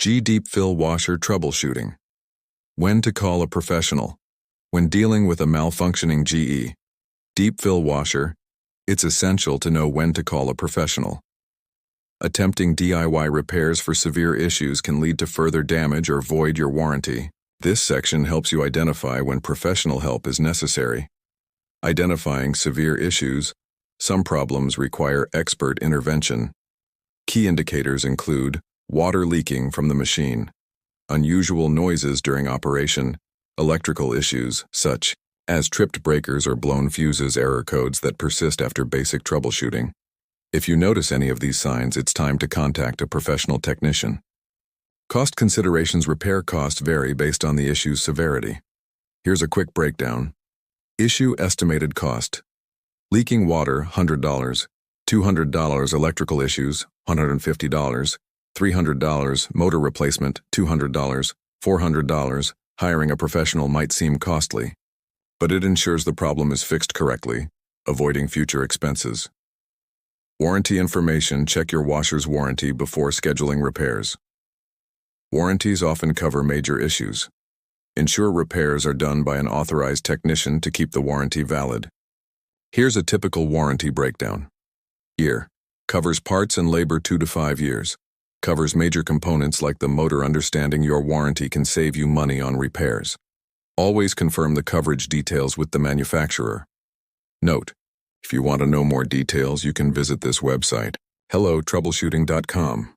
Deep Fill Washer Troubleshooting. When to call a professional. When dealing with a malfunctioning deep fill washer, it's essential to know when to call a professional. Attempting DIY repairs for severe issues can lead to further damage or void your warranty. This section helps you identify when professional help is necessary. Identifying severe issues. Some problems require expert intervention. Key indicators include water leaking from the machine, unusual noises during operation, electrical issues such as tripped breakers or blown fuses, error codes that persist after basic troubleshooting. If you notice any of these signs, it's time to contact a professional technician. Cost considerations. Repair costs vary based on the issue's severity. Here's a quick breakdown. Issue estimated cost. Leaking water, $100. $200. Electrical issues, $150. $300. Motor replacement, $200. $400. Hiring a professional might seem costly, but it ensures the problem is fixed correctly, avoiding future expenses. Warranty information. Check your washer's warranty before scheduling repairs. Warranties often cover major issues. Ensure repairs are done by an authorized technician to keep the warranty valid. Here's a typical warranty breakdown. Year. Covers parts and labor 2 to 5 years. Covers major components like the motor. Understanding your warranty can save you money on repairs. Always confirm the coverage details with the manufacturer. Note: if you want to know more details, you can visit this website, HelloTroubleshooting.com.